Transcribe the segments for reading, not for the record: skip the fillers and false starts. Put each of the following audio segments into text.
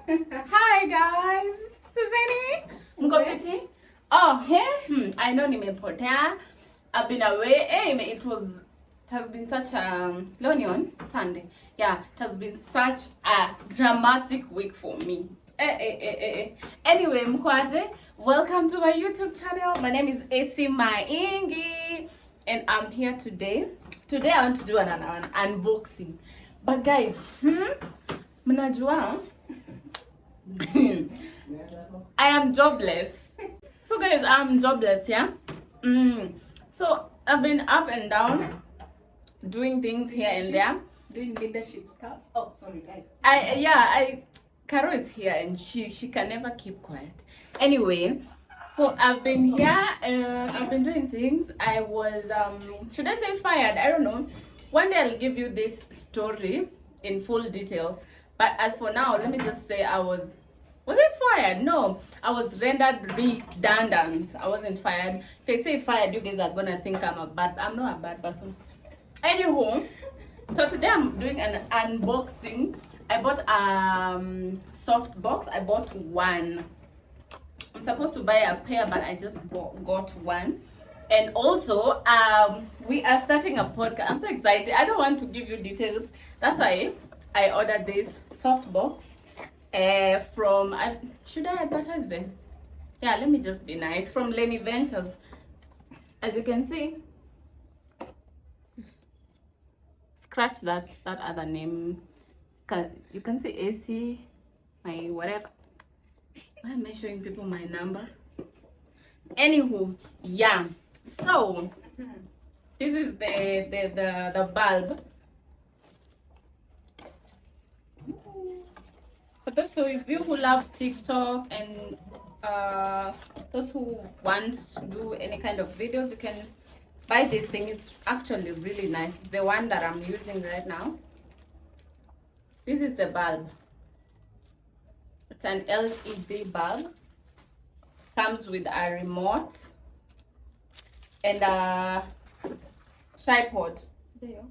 Hi guys, Suzanne. Mkofiti. Oh, hey. I know nimepotea. I've been away. Hey, it has been such a Lonion Sunday. Yeah, it has been such a dramatic week for me. Anyway, mkwaje, welcome to my YouTube channel. My name is AC Maingi and I'm here today. Today I want to do an unboxing. But guys, mnajua I am jobless. So guys, I'm jobless, yeah. So I've been up and down, doing things here and there. Doing leadership stuff. Oh, sorry, guys. Caro is here and she can never keep quiet. Anyway, so I've been here. I've been doing things. I was should I say fired? I don't know. One day I'll give you this story in full details. But as for now, let me just say I was it fired? No, I was rendered redundant. I wasn't fired. If I say fired, you guys are gonna think I'm not a bad person. Anywho, so today I'm doing an unboxing. I bought Softbox. I bought one. I'm supposed to buy a pair, but I just got one. And also, we are starting a podcast. I'm so excited. I don't want to give you details. That's why I ordered this Softbox. From should I advertise them? Yeah, let me just be nice. From Lenny Ventures. As you can see, scratch that other name. You can see AC, my whatever. Why am I showing people my number? Anywho, yeah. So this is the bulb. For those of you who love TikTok and those who want to do any kind of videos, you can buy this thing. It's actually really nice. The one that I'm using right now. This is the bulb. It's an LED bulb. Comes with a remote and a tripod. There you go.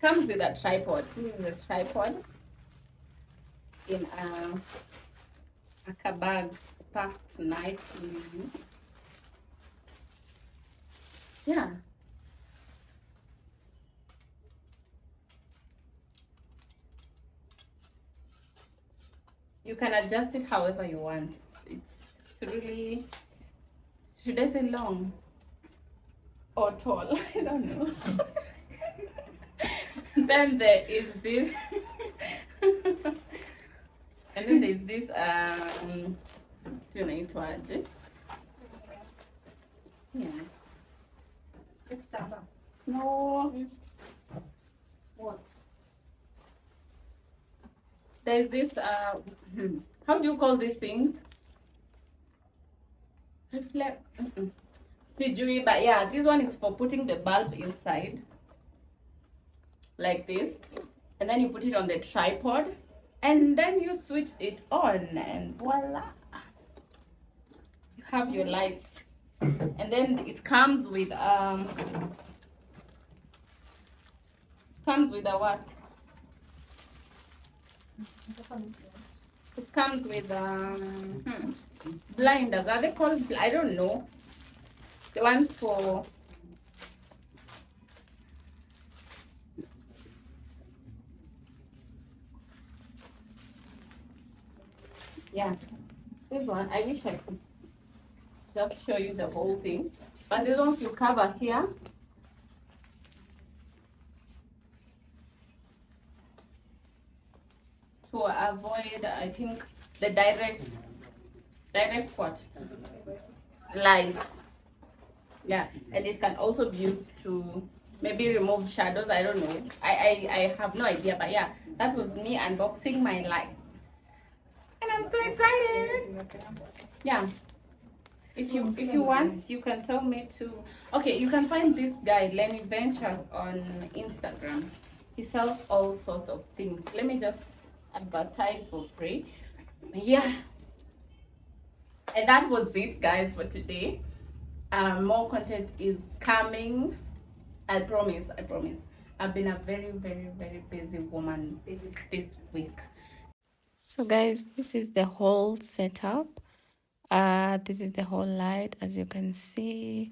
Comes with a tripod. This is a tripod in a bag. It's packed nicely. Yeah. You can adjust it however you want. It's really, should I say long or tall? I don't know. Then there is this and then there's this yeah. No. What? There's this how do you call these things? Reflect. Sijui, but yeah, this one is for putting the bulb inside like this, and then you put it on the tripod and then you switch it on and voila, you have your lights. And then it comes with a what? It comes with blinders. Are they called? I don't know. The ones for yeah. This one, I wish I could just show you the whole thing. But these ones you cover here. To avoid, I think, the direct what? Light. Yeah, and it can also be used to maybe remove shadows. I don't know. I have no idea, but yeah, that was me unboxing my light. And I'm so excited. Yeah. If you want, you can tell me to. Okay, you can find this guy Lenny Ventures on Instagram. He sells all sorts of things. Let me just advertise for free. Yeah. And that was it, guys, for today. More content is coming. I promise. I've been a very, very, very busy woman this week. So guys, this is the whole setup. This is the whole light, as you can see.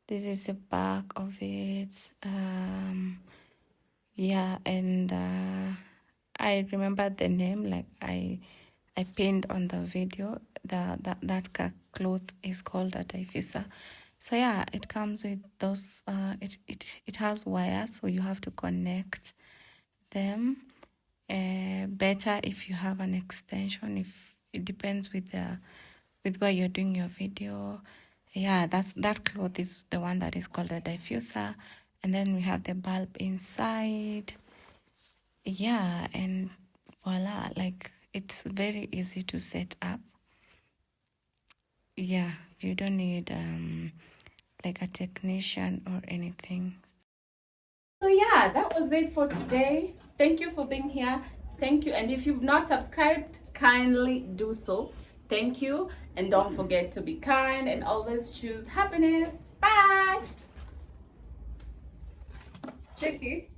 This is the back of it. Yeah, and I remember the name, like I pinned on the video. That cloth is called a diffuser. So yeah, it comes with those. It has wires, so you have to connect them. Better if you have an extension. If it depends with where you're doing your video. Yeah, that cloth is the one that is called a diffuser, and then we have the bulb inside. Yeah, and voila, like it's very easy to set up. Yeah, you don't need like a technician or anything. So yeah, that was it for today. Thank you for being here. Thank you. And if you've not subscribed, kindly do so. Thank you. And don't forget to be kind and always choose happiness. Bye. Check it.